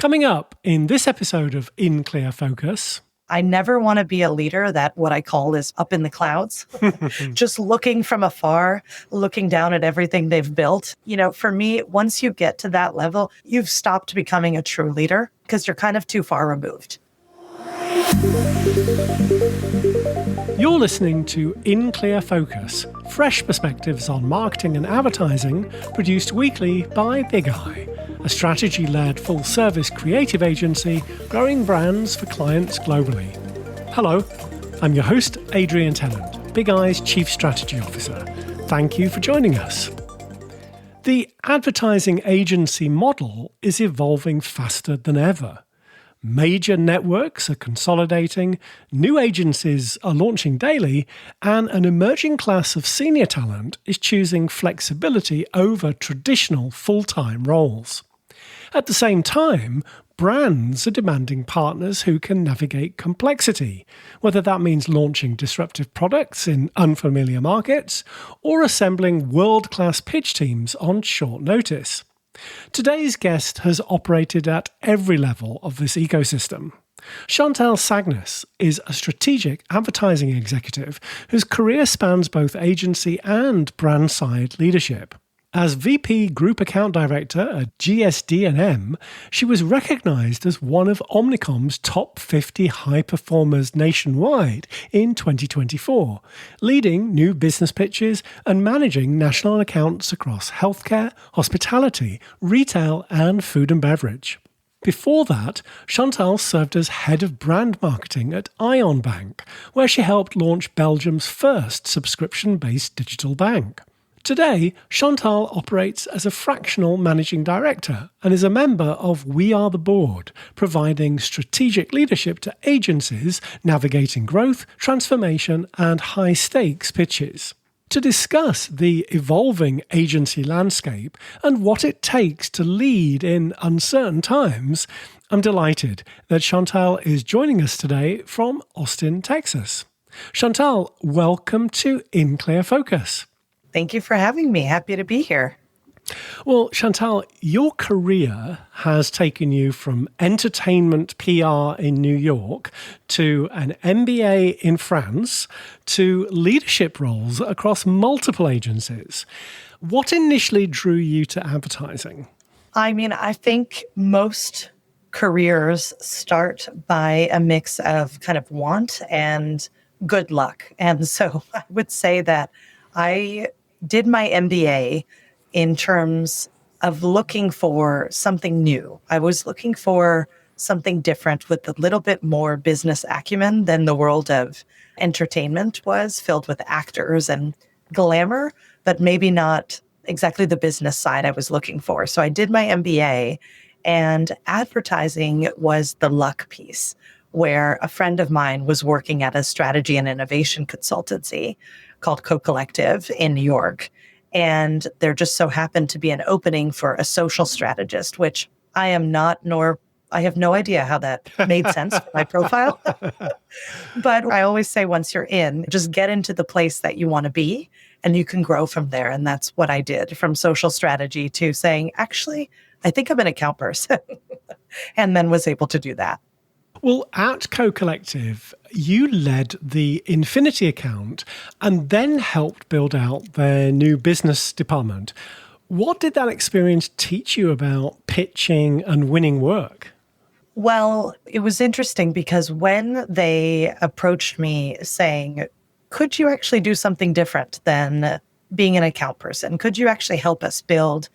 Coming up in this episode of In Clear Focus. I never want to be a leader that what I call is up in the clouds, just looking from afar, looking down at everything they've built. For me, once you get to that level, you've stopped becoming a true leader because you're kind of too far removed. You're listening to In Clear Focus, fresh perspectives on marketing and advertising, produced weekly by Big Eye, a strategy-led full-service creative agency growing brands for clients globally. Hello, I'm your host, Adrian Tennant, Big Eye's Chief Strategy Officer. Thank you for joining us. The advertising agency model is evolving faster than ever. Major networks are consolidating, new agencies are launching daily, and an emerging class of senior talent is choosing flexibility over traditional full-time roles. At the same time, brands are demanding partners who can navigate complexity, whether that means launching disruptive products in unfamiliar markets or assembling world-class pitch teams on short notice. Today's guest has operated at every level of this ecosystem. Chantal Sagnes is a strategic advertising executive whose career spans both agency and brand-side leadership. As VP Group Account Director at GSD&amp, she was recognized as one of Omnicom's top 50 high performers nationwide in 2024, leading new business pitches and managing national accounts across healthcare, hospitality, retail, and food and beverage. Before that, Chantal served as head of brand marketing at Ion Bank, where she helped launch Belgium's first subscription-based digital bank. Today, Chantal operates as a fractional managing director and is a member of We Are the Board, providing strategic leadership to agencies navigating growth, transformation, and high-stakes pitches. To discuss the evolving agency landscape and what it takes to lead in uncertain times, I'm delighted that Chantal is joining us today from Austin, Texas. Chantal, welcome to In Clear Focus. Thank you for having me. Happy to be here. Well, Chantal, your career has taken you from entertainment PR in New York to an MBA in France to leadership roles across multiple agencies. What initially drew you to advertising? I think most careers start by a mix of kind of want and good luck. And so I would say that I did my MBA in terms of looking for something new. I was looking for something different with a little bit more business acumen than the world of entertainment was, filled with actors and glamour, but maybe not exactly the business side I was looking for. So I did my MBA, and advertising was the luck piece, where a friend of mine was working at a strategy and innovation consultancy called Co-Collective in New York. And there just so happened to be an opening for a social strategist, which I am not, nor I have no idea how that made sense for my profile. But I always say once you're in, just get into the place that you want to be and you can grow from there. And that's what I did, from social strategy to saying, actually, I think I'm an account person, and then was able to do that. Well, at Co-Collective, you led the Infinity account and then helped build out their new business department. What did that experience teach you about pitching and winning work? Well, it was interesting because when they approached me saying, could you actually do something different than being an account person? Could you actually help us build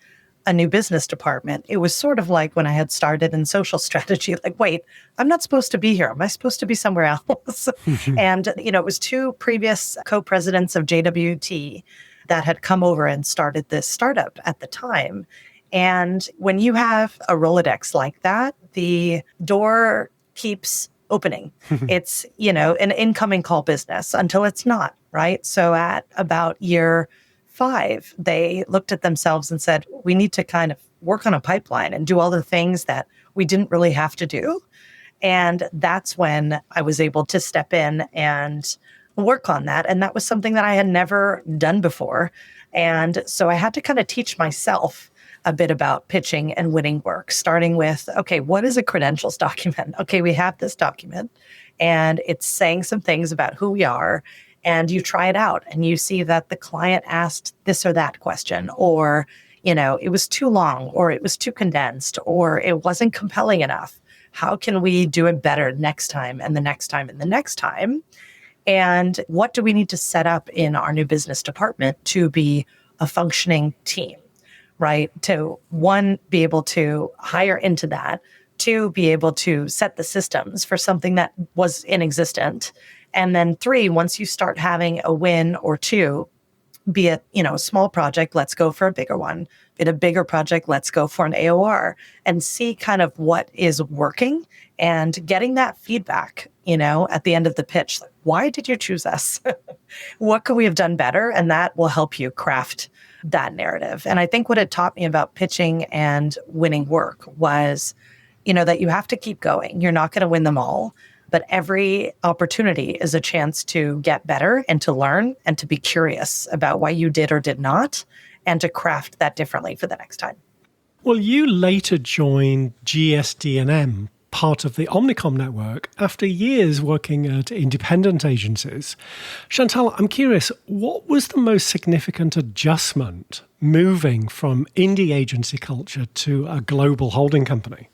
a new business department? It was sort of like when I had started in social strategy, like, wait, I'm not supposed to be here. Am I supposed to be somewhere else? And, it was two previous co-presidents of JWT that had come over and started this startup at the time. And when you have a Rolodex like that, the door keeps opening. It's, an incoming call business until it's not, right? So at about year 5, they looked at themselves and said, we need to kind of work on a pipeline and do all the things that we didn't really have to do. And that's when I was able to step in and work on that. And that was something that I had never done before. And so I had to kind of teach myself a bit about pitching and winning work, starting with, okay, what is a credentials document? Okay, we have this document and it's saying some things about who we are. And you try it out and you see that the client asked this or that question, or, it was too long, or it was too condensed, or it wasn't compelling enough. How can we do it better next time and the next time and the next time? And what do we need to set up in our new business department to be a functioning team, right? To one, be able to hire into that, two, be able to set the systems for something that was inexistent. And then three, once you start having a win or two, be it, a small project, let's go for a bigger one. Be it a bigger project, let's go for an AOR and see kind of what is working and getting that feedback, at the end of the pitch. Like, why did you choose us? What could we have done better? And that will help you craft that narrative. And I think what it taught me about pitching and winning work was, that you have to keep going. You're not going to win them all, but every opportunity is a chance to get better and to learn and to be curious about why you did or did not and to craft that differently for the next time. Well, you later joined GSD&M, part of the Omnicom network, after years working at independent agencies. Chantal, I'm curious, what was the most significant adjustment moving from indie agency culture to a global holding company?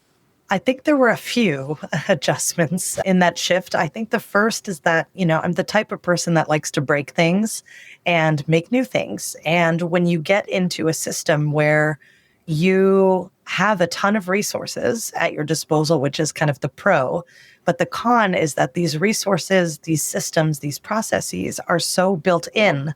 I think there were a few adjustments in that shift. I think the first is that, I'm the type of person that likes to break things and make new things. And when you get into a system where you have a ton of resources at your disposal, which is kind of the pro, but the con is that these resources, these systems, these processes are so built in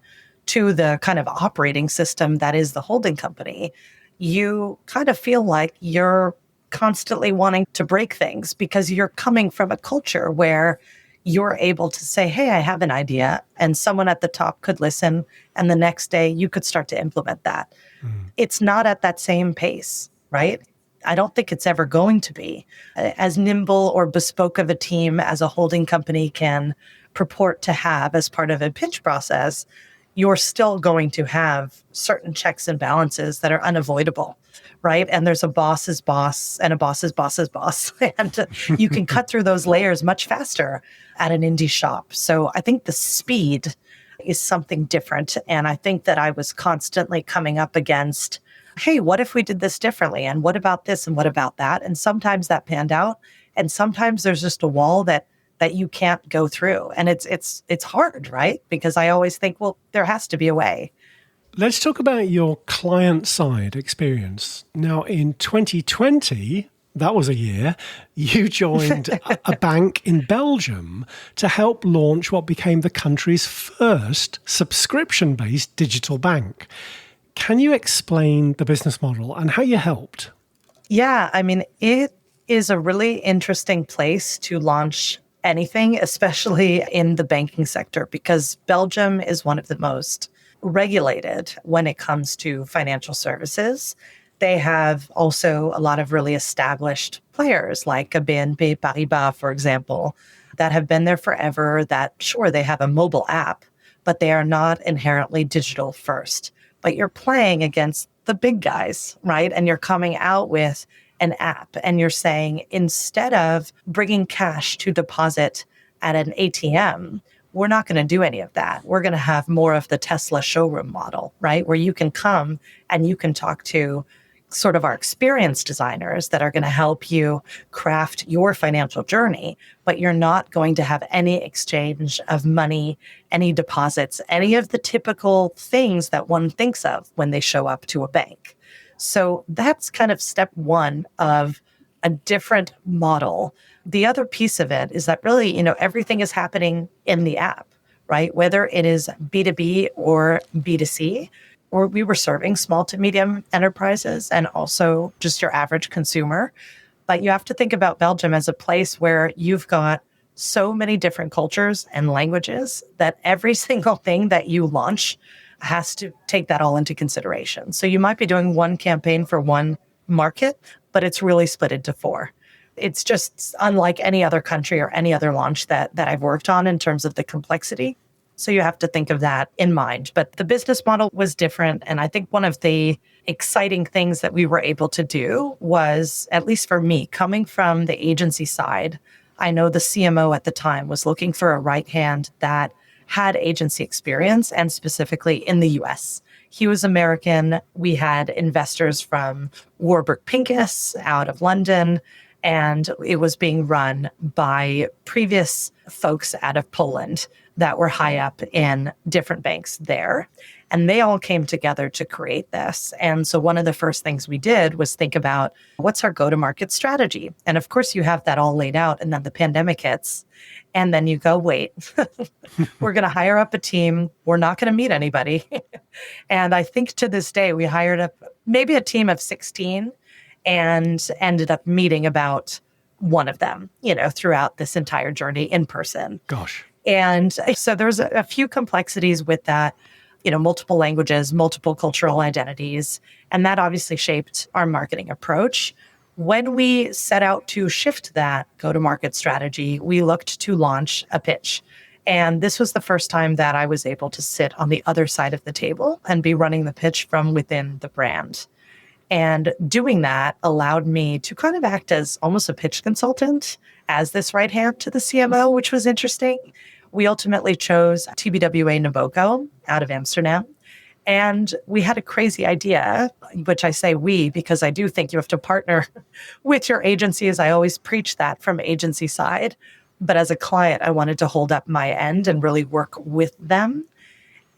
to the kind of operating system that is the holding company, you kind of feel like you're constantly wanting to break things because you're coming from a culture where you're able to say, hey, I have an idea, and someone at the top could listen, and the next day you could start to implement that. It's not at that same pace, right? I don't think it's ever going to be as nimble or bespoke of a team as a holding company can purport to have as part of a pitch process. You're still going to have certain checks and balances that are unavoidable, right? And there's a boss's boss and a boss's boss's boss. And you can cut through those layers much faster at an indie shop. So I think the speed is something different. And I think that I was constantly coming up against, hey, what if we did this differently? And what about this? And what about that? And sometimes that panned out. And sometimes there's just a wall that you can't go through. And it's hard, right? Because I always think, well, there has to be a way. Let's talk about your client side experience. Now, in 2020, that was a year, you joined a bank in Belgium to help launch what became the country's first subscription-based digital bank. Can you explain the business model and how you helped? Yeah, I mean, it is a really interesting place to launch anything, especially in the banking sector, because Belgium is one of the most regulated when it comes to financial services. They have also a lot of really established players like a BNP Paribas, for example, that have been there forever, that sure, they have a mobile app, but they are not inherently digital first. But you're playing against the big guys, right? And you're coming out with an app and you're saying, instead of bringing cash to deposit at an ATM, we're not going to do any of that. We're going to have more of the Tesla showroom model, right? Where you can come and you can talk to sort of our experience designers that are going to help you craft your financial journey, but you're not going to have any exchange of money, any deposits, any of the typical things that one thinks of when they show up to a bank. So that's kind of step one of a different model. The other piece of it is that really, everything is happening in the app, right? Whether it is B2B or B2C, or we were serving small to medium enterprises and also just your average consumer. But you have to think about Belgium as a place where you've got so many different cultures and languages that every single thing that you launch has to take that all into consideration. So you might be doing one campaign for one market, but it's really split into four. It's just unlike any other country or any other launch that I've worked on in terms of the complexity. So you have to think of that in mind. But the business model was different. And I think one of the exciting things that we were able to do was, at least for me, coming from the agency side, I know the CMO at the time was looking for a right hand that had agency experience, and specifically in the US. He was American. We had investors from Warburg Pincus out of London, and it was being run by previous folks out of Poland that were high up in different banks there. And they all came together to create this. And so one of the first things we did was think about, what's our go-to-market strategy? And of course, you have that all laid out, and then the pandemic hits. And then you go, wait, we're going to hire up a team. We're not going to meet anybody. And I think to this day, we hired up maybe a team of 16 and ended up meeting about one of them, throughout this entire journey in person. Gosh. And so there's a few complexities with that, multiple languages, multiple cultural identities. And that obviously shaped our marketing approach. When we set out to shift that go-to-market strategy, we looked to launch a pitch. And this was the first time that I was able to sit on the other side of the table and be running the pitch from within the brand. And doing that allowed me to kind of act as almost a pitch consultant, as this right hand to the CMO, which was interesting. We ultimately chose TBWA Naboco out of Amsterdam. And we had a crazy idea, which I say we, because I do think you have to partner with your agency, as I always preach that from agency side. But as a client, I wanted to hold up my end and really work with them.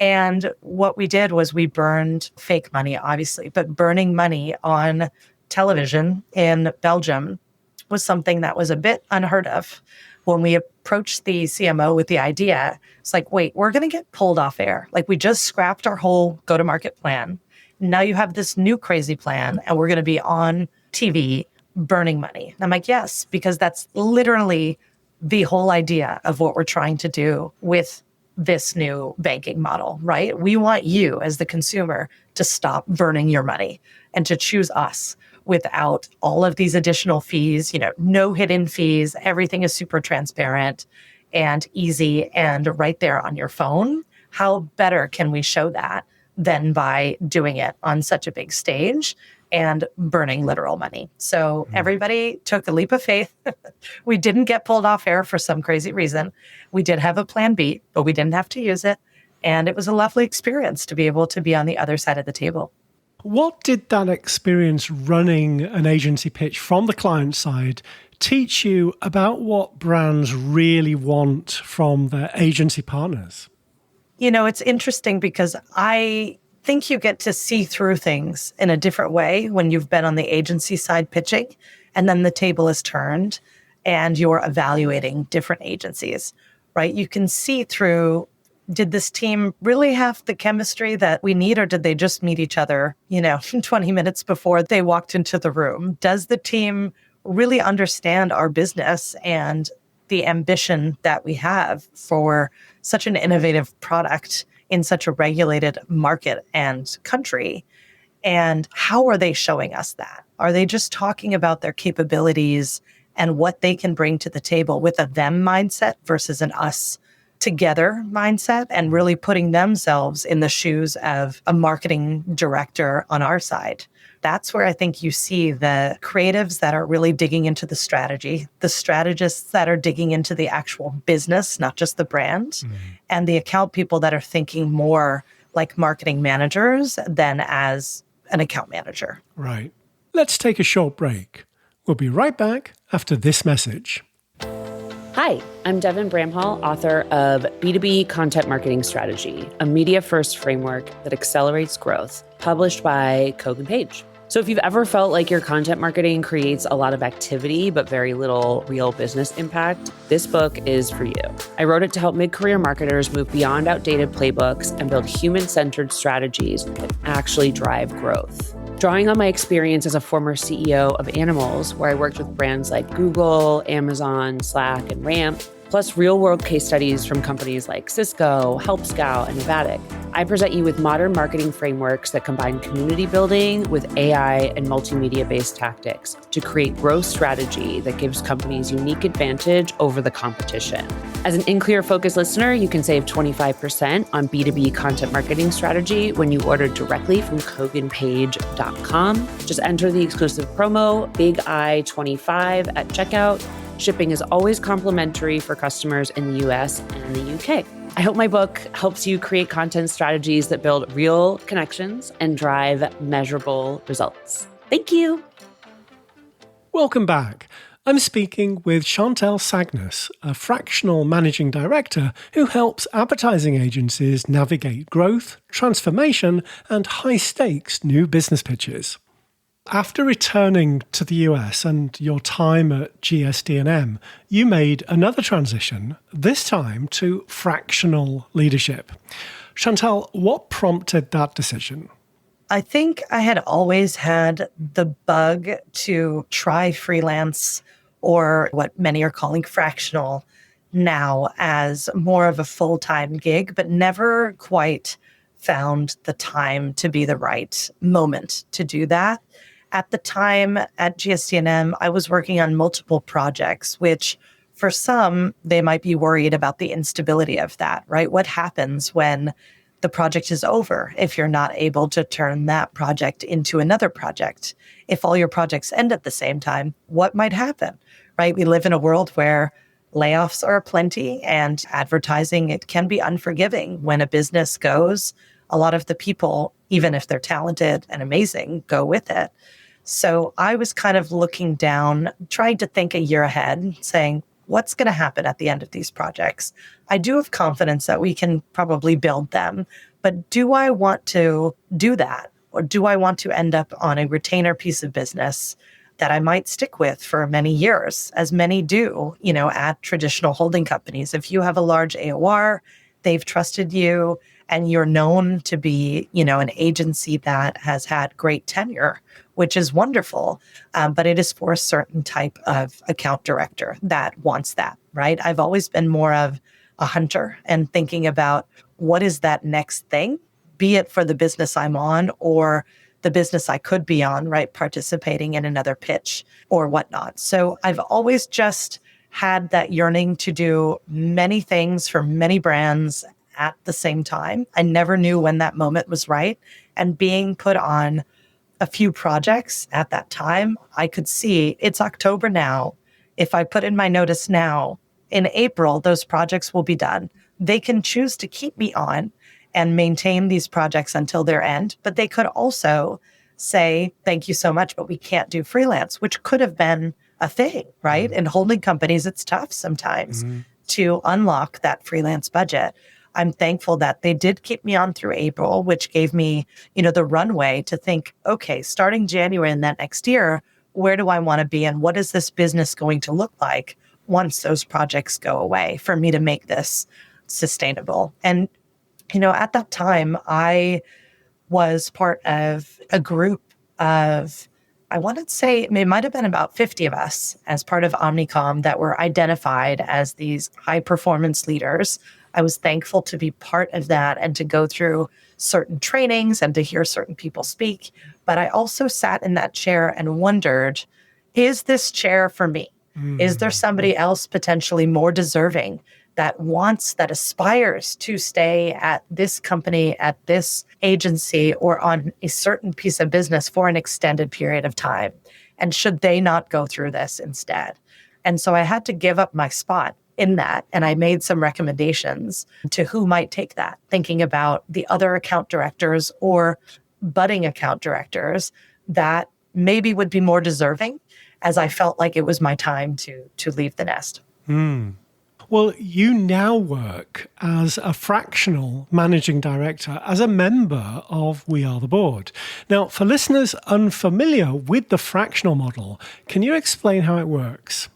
And what we did was we burned fake money, obviously, but burning money on television in Belgium was something that was a bit unheard of. When we approached the CMO with the idea, it's like, wait, we're going to get pulled off air. Like, we just scrapped our whole go-to-market plan. Now you have this new crazy plan, and we're going to be on TV burning money. And I'm like, yes, because that's literally the whole idea of what we're trying to do with this new banking model, right? We want you as the consumer to stop burning your money and to choose us without all of these additional fees, no hidden fees. Everything is super transparent and easy and right there on your phone. How better can we show that than by doing it on such a big stage and burning literal money? So everybody took a leap of faith. We didn't get pulled off air for some crazy reason. We did have a plan B, but we didn't have to use it. And it was a lovely experience to be able to be on the other side of the table. What did that experience running an agency pitch from the client side teach you about what brands really want from their agency partners? It's interesting because I think you get to see through things in a different way when you've been on the agency side pitching, and then the table is turned and you're evaluating different agencies, right? You can see through, did this team really have the chemistry that we need, or did they just meet each other, 20 minutes before they walked into the room? Does the team really understand our business and the ambition that we have for such an innovative product in such a regulated market and country? And how are they showing us that? Are they just talking about their capabilities and what they can bring to the table with a them mindset versus an us together mindset, and really putting themselves in the shoes of a marketing director on our side? That's where I think you see the creatives that are really digging into the strategy, the strategists that are digging into the actual business, not just the brand, and the account people that are thinking more like marketing managers than as an account manager. Right. Let's take a short break. We'll be right back after this message. Hi, I'm Devin Bramhall, author of B2B Content Marketing Strategy, a media-first framework that accelerates growth, published by Kogan Page. So if you've ever felt like your content marketing creates a lot of activity but very little real business impact, this book is for you. I wrote it to help mid-career marketers move beyond outdated playbooks and build human-centered strategies that actually drive growth. Drawing on my experience as a former CEO of Animals, where I worked with brands like Google, Amazon, Slack, and Ramp, plus real-world case studies from companies like Cisco, Help Scout, and Novatic. I present you with modern marketing frameworks that combine community building with AI and multimedia-based tactics to create growth strategy that gives companies unique advantage over the competition. As an InClear Focus listener, you can save 25% on B2B content marketing strategy when you order directly from koganpage.com. Just enter the exclusive promo BIGI25 at checkout. Shipping is always complimentary for customers in the US and the UK. I hope my book helps you create content strategies that build real connections and drive measurable results. Thank you. Welcome back. I'm speaking with Chantal Sagnes, a fractional managing director who helps advertising agencies navigate growth, transformation, and high-stakes new business pitches. After returning to the US and your time at GSD&amp, you made another transition, this time to fractional leadership. Chantal, what prompted that decision? I think I had always had the bug to try freelance, or what many are calling fractional now, as more of a full-time gig, but never quite found the time to be the right moment to do that. At the time at GSD&amp, I was working on multiple projects, which for some, they might be worried about the instability of that, right? What happens when the project is over if you're not able to turn that project into another project? If all your projects end at the same time, what might happen, right? We live in a world where layoffs are plenty, and advertising, it can be unforgiving. When a business goes, a lot of the people, even if they're talented and amazing, go with it. So I was kind of looking down, trying to think a year ahead, saying, what's going to happen at the end of these projects? I do have confidence that we can probably build them, but do I want to do that? Or do I want to end up on a retainer piece of business that I might stick with for many years, as many do, at traditional holding companies? If you have a large AOR, they've trusted you, and you're known to be, an agency that has had great tenure, which is wonderful. But it is for a certain type of account director that wants that, right? I've always been more of a hunter and thinking about what is that next thing, be it for the business I'm on or the business I could be on, right? Participating in another pitch or whatnot. So I've always just had that yearning to do many things for many brands at the same time. I never knew when that moment was right. And being put on a few projects at that time, I could see it's October now. If I put in my notice now, in April, those projects will be done. They can choose to keep me on and maintain these projects until their end, but they could also say, thank you so much, but we can't do freelance, which could have been a thing, right? In holding companies, it's tough sometimes to unlock that freelance budget. I'm thankful that they did keep me on through April, which gave me, the runway to think, okay, starting January and that next year, where do I want to be? And what is this business going to look like once those projects go away for me to make this sustainable? And, at that time, I was part of a group of, I want to say it might have been about 50 of us as part of Omnicom that were identified as these high performance leaders. I was thankful to be part of that and to go through certain trainings and to hear certain people speak. But I also sat in that chair and wondered, is this chair for me? Is there somebody else potentially more deserving that aspires to stay at this company, at this agency, or on a certain piece of business for an extended period of time? And should they not go through this instead? And so I had to give up my spot in that. And I made some recommendations to who might take that, thinking about the other account directors or budding account directors that maybe would be more deserving, as I felt like it was my time to leave the nest. Well, you now work as a fractional managing director, as a member of We Are the Board. Now, for listeners unfamiliar with the fractional model, can you explain how it works?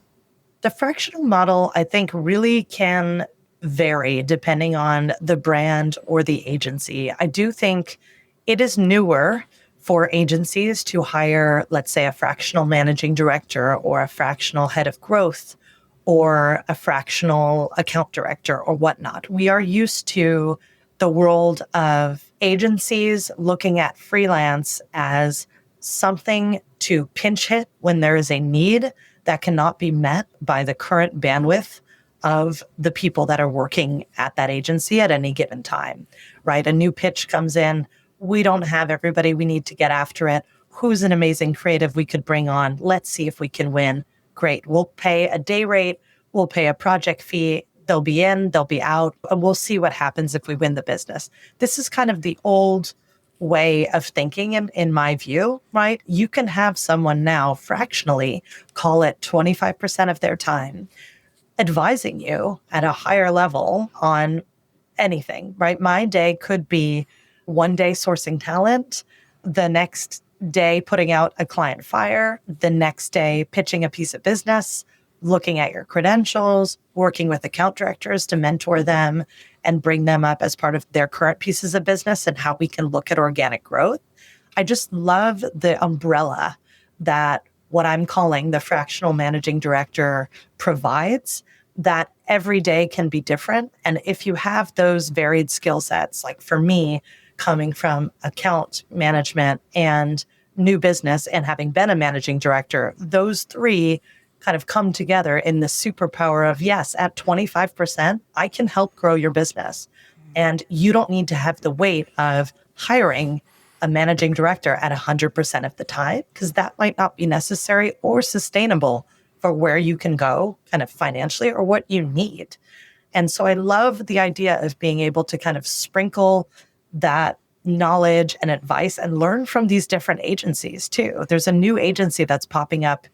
The fractional model, I think, really can vary depending on the brand or the agency. I do think it is newer for agencies to hire, let's say, a fractional managing director or a fractional head of growth or a fractional account director or whatnot. We are used to the world of agencies looking at freelance as something to pinch hit when there is a need that cannot be met by the current bandwidth of the people that are working at that agency at any given time, right? A new pitch comes in. We don't have everybody. We need to get after it. Who's an amazing creative we could bring on? Let's see if we can win. Great. We'll pay a day rate. We'll pay a project fee. They'll be in, they'll be out, and we'll see what happens if we win the business. This is kind of the old way of thinking in my view, right? You can have someone now fractionally, call it 25% of their time, advising you at a higher level on anything, right? My day could be one day sourcing talent, the next day putting out a client fire, the next day pitching a piece of business, looking at your credentials, working with account directors to mentor them and bring them up as part of their current pieces of business and how we can look at organic growth. I just love the umbrella that what I'm calling the fractional managing director provides, that every day can be different. And if you have those varied skill sets, like for me, coming from account management and new business and having been a managing director, those three kind of come together in the superpower of, yes, at 25%, I can help grow your business. And you don't need to have the weight of hiring a managing director at 100% of the time, because that might not be necessary or sustainable for where you can go kind of financially or what you need. And so I love the idea of being able to kind of sprinkle that knowledge and advice and learn from these different agencies too. There's a new agency that's popping up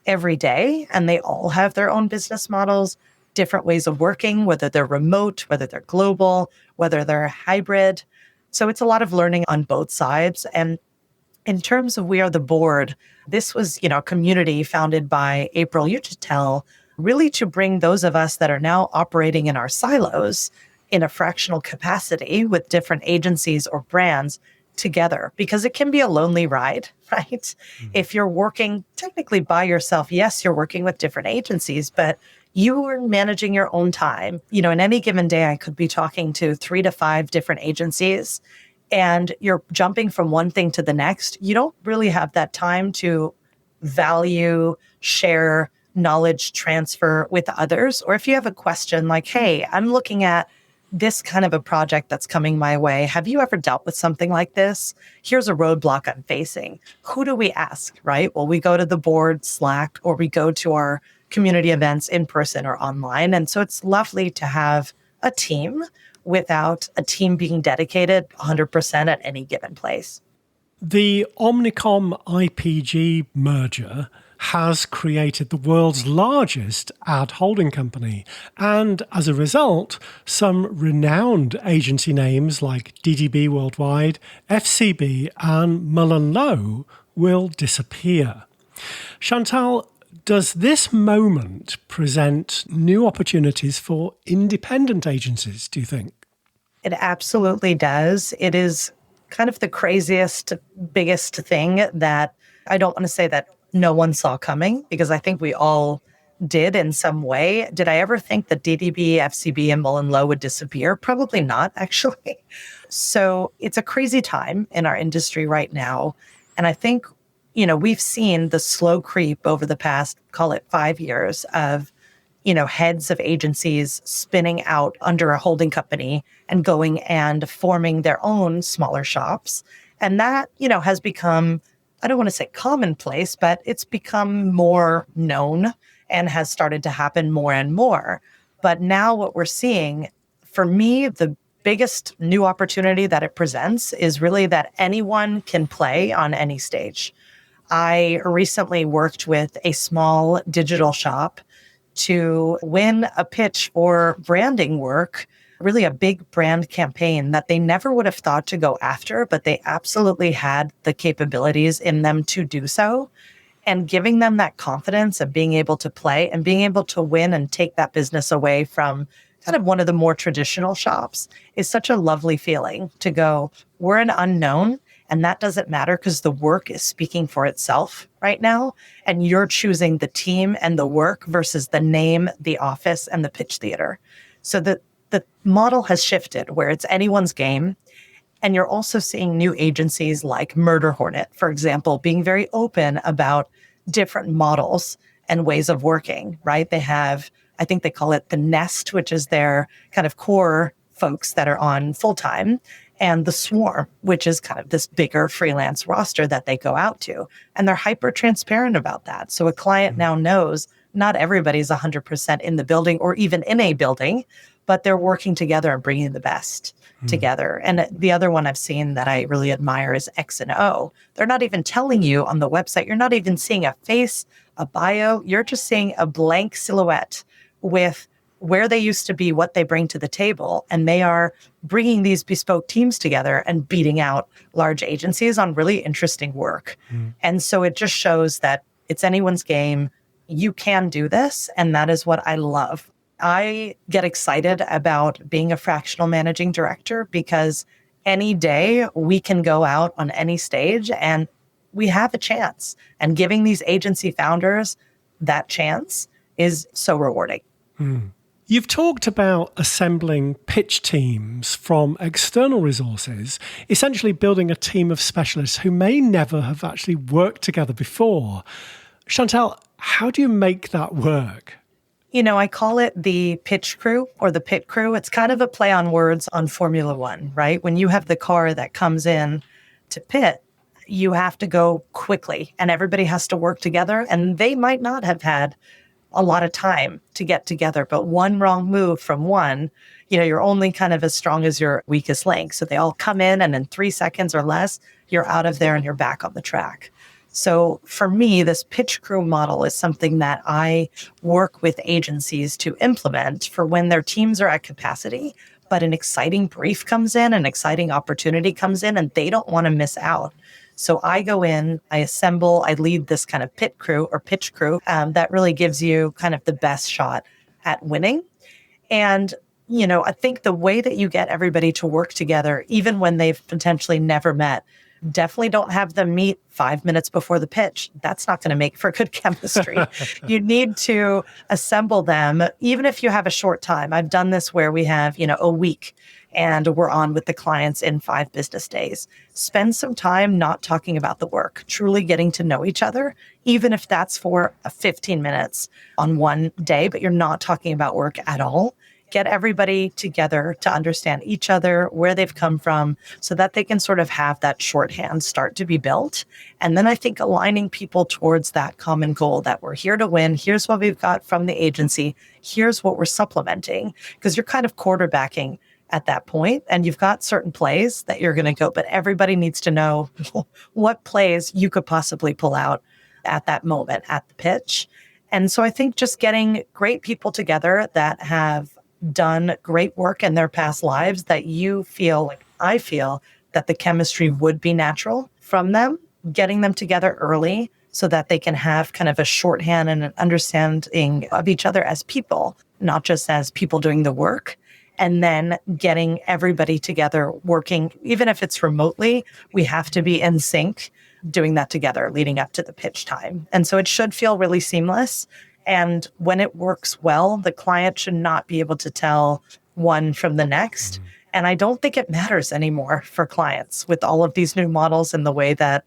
every day, and they all have their own business models, different ways of working, whether they're remote, whether they're global, whether they're hybrid. So it's a lot of learning on both sides. And in terms of We Are the Board, this was, a community founded by April Uchitel, really to bring those of us that are now operating in our silos in a fractional capacity with different agencies or brands together, because it can be a lonely ride, right? Mm-hmm. If you're working technically by yourself, yes, you're working with different agencies, but you are managing your own time. In any given day, I could be talking to 3 to 5 different agencies, and you're jumping from one thing to the next. You don't really have that time to value, share, knowledge transfer with others. Or if you have a question like, hey, I'm looking at this kind of a project that's coming my way. Have you ever dealt with something like this? Here's a roadblock I'm facing. Who do we ask, right? Well, we go to the board Slack, or we go to our community events in person or online. And so it's lovely to have a team without a team being dedicated 100% at any given place. The Omnicom IPG merger has created the world's largest ad holding company, and as a result, some renowned agency names like DDB Worldwide, FCB, and Mullen Lowe will disappear. Chantal, does this moment present new opportunities for independent agencies, do you think? It absolutely does. It is kind of the craziest, biggest thing that I don't want to say that no one saw coming, because I think we all did in some way. Did I ever think that DDB, FCB, and Mullen Lowe would disappear? Probably not, actually. So it's a crazy time in our industry right now. And I think, we've seen the slow creep over the past, call it 5 years, of heads of agencies spinning out under a holding company and going and forming their own smaller shops. And that, has become, I don't want to say commonplace, but it's become more known and has started to happen more and more. But now what we're seeing, for me, the biggest new opportunity that it presents is really that anyone can play on any stage. I recently worked with a small digital shop to win a pitch for branding work, really a big brand campaign that they never would have thought to go after, but they absolutely had the capabilities in them to do so. And giving them that confidence of being able to play and being able to win and take that business away from kind of one of the more traditional shops is such a lovely feeling to go, we're an unknown, And that doesn't matter because the work is speaking for itself right now. And you're choosing the team and the work versus the name, the office, and the pitch theater. So the model has shifted where it's anyone's game. And you're also seeing new agencies like Murder Hornet, for example, being very open about different models and ways of working, right? They have, I think they call it the Nest, which is their kind of core folks that are on full-time, and the Swarm, which is kind of this bigger freelance roster that they go out to. And they're hyper transparent about that. So a client now knows not everybody's 100% in the building or even in a building, but they're working together and bringing the best together. And the other one I've seen that I really admire is X and O. They're not even telling you on the website. You're not even seeing a face, a bio. You're just seeing a blank silhouette with where they used to be, what they bring to the table. And they are bringing these bespoke teams together and beating out large agencies on really interesting work. And so it just shows that it's anyone's game. You can do this. And that is what I love. I get excited about being a fractional managing director because any day we can go out on any stage and we have a chance. And giving these agency founders that chance is so rewarding. You've talked about assembling pitch teams from external resources, essentially building a team of specialists who may never have actually worked together before. Chantal, how do you make that work? You know, I call it the pitch crew or the pit crew. It's kind of a play on words on Formula One, right? When you have the car that comes in to pit, you have to go quickly and everybody has to work together. And they might not have had a lot of time to get together, but one wrong move from one, you're only kind of as strong as your weakest link. So they all come in and in 3 seconds or less, you're out of there and you're back on the track. So for me, this pitch crew model is something that I work with agencies to implement for when their teams are at capacity, but an exciting brief comes in, an exciting opportunity comes in, and they don't want to miss out. So I go in, I assemble, I lead this kind of pit crew or pitch crew that really gives you kind of the best shot at winning. And I think the way that you get everybody to work together, even when they've potentially never met, definitely don't have them meet 5 minutes before the pitch. That's not going to make for good chemistry. You need to assemble them, even if you have a short time. I've done this where we have, a week and we're on with the clients in 5 business days. Spend some time not talking about the work, truly getting to know each other, even if that's for 15 minutes on one day, but you're not talking about work at all. Get everybody together to understand each other, where they've come from, so that they can sort of have that shorthand start to be built. And then I think aligning people towards that common goal that we're here to win. Here's what we've got from the agency. Here's what we're supplementing, because you're kind of quarterbacking at that point and you've got certain plays that you're going to go, but everybody needs to know what plays you could possibly pull out at that moment at the pitch. And so I think just getting great people together that have done great work in their past lives that you feel like I feel that the chemistry would be natural from them, getting them together early so that they can have kind of a shorthand and an understanding of each other as people, not just as people doing the work. And then getting everybody together working, even if it's remotely, we have to be in sync doing that together leading up to the pitch time. And so it should feel really seamless. And when it works well, the client should not be able to tell one from the next. And I don't think it matters anymore for clients with all of these new models and the way that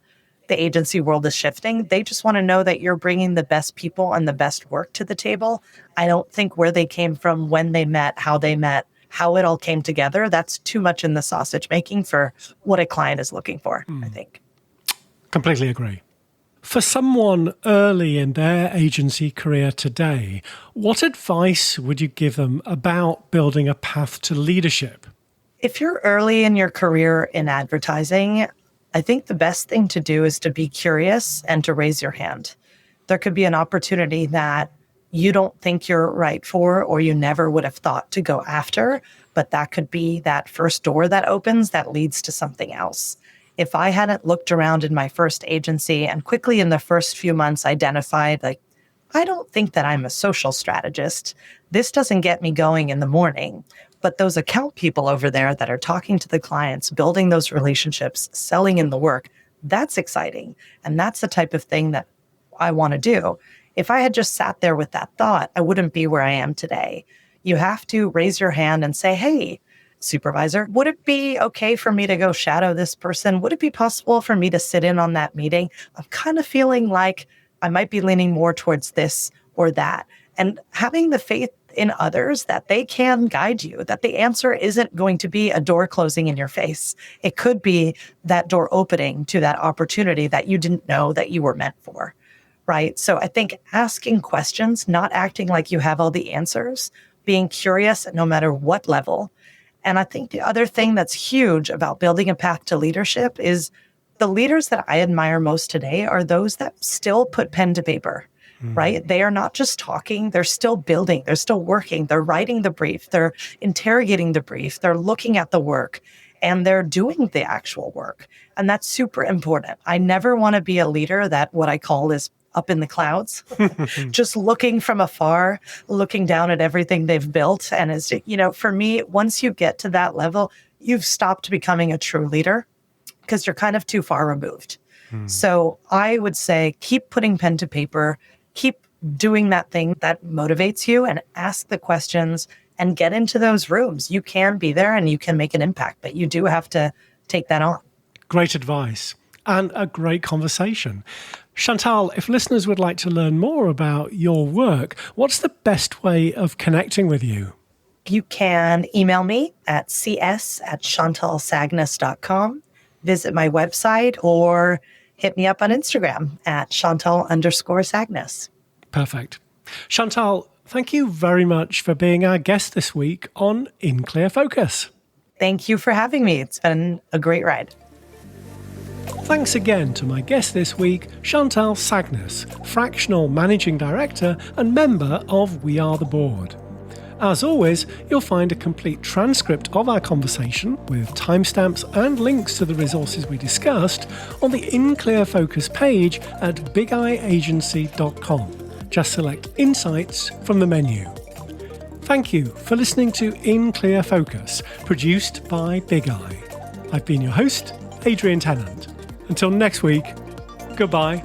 the agency world is shifting. They just want to know that you're bringing the best people and the best work to the table. I don't think where they came from, when they met, how it all came together, that's too much in the sausage making for what a client is looking for, I think. Completely agree. For someone early in their agency career today, what advice would you give them about building a path to leadership? If you're early in your career in advertising, I think the best thing to do is to be curious and to raise your hand. There could be an opportunity that you don't think you're right for, or you never would have thought to go after, but that could be that first door that opens that leads to something else. If I hadn't looked around in my first agency and quickly in the first few months identified, I don't think that I'm a social strategist. This doesn't get me going in the morning, But those account people over there that are talking to the clients, building those relationships, selling in the work, that's exciting. And that's the type of thing that I want to do. If I had just sat there with that thought, I wouldn't be where I am today. You have to raise your hand and say, hey, supervisor, would it be okay for me to go shadow this person? Would it be possible for me to sit in on that meeting? I'm kind of feeling like I might be leaning more towards this or that. And having the faith in others that they can guide you, that the answer isn't going to be a door closing in your face. It could be that door opening to that opportunity that you didn't know that you were meant for, right? So I think asking questions, not acting like you have all the answers, being curious at no matter what level. And I think the other thing that's huge about building a path to leadership is the leaders that I admire most today are those that still put pen to paper. Right? They are not just talking, they're still building, they're still working, they're writing the brief, they're interrogating the brief, they're looking at the work, and they're doing the actual work. And that's super important. I never want to be a leader that what I call is up in the clouds, just looking from afar, looking down at everything they've built. And as for me, once you get to that level, you've stopped becoming a true leader because you're kind of too far removed. So I would say keep putting pen to paper, keep doing that thing that motivates you and ask the questions and get into those rooms. You can be there and you can make an impact, but you do have to take that on. Great advice and a great conversation. Chantal, if listeners would like to learn more about your work, what's the best way of connecting with you? You can email me at cs@chantalsagnes.com, visit my website, or hit me up on Instagram at Chantal_Sagnes. Perfect. Chantal, thank you very much for being our guest this week on In Clear Focus. Thank you for having me. It's been a great ride. Thanks again to my guest this week, Chantal Sagnes, Fractional Managing Director and member of We Are the Board. As always, you'll find a complete transcript of our conversation with timestamps and links to the resources we discussed on the In Clear Focus page at bigeyeagency.com. Just select Insights from the menu. Thank you for listening to In Clear Focus, produced by Big Eye. I've been your host, Adrian Tennant. Until next week, goodbye.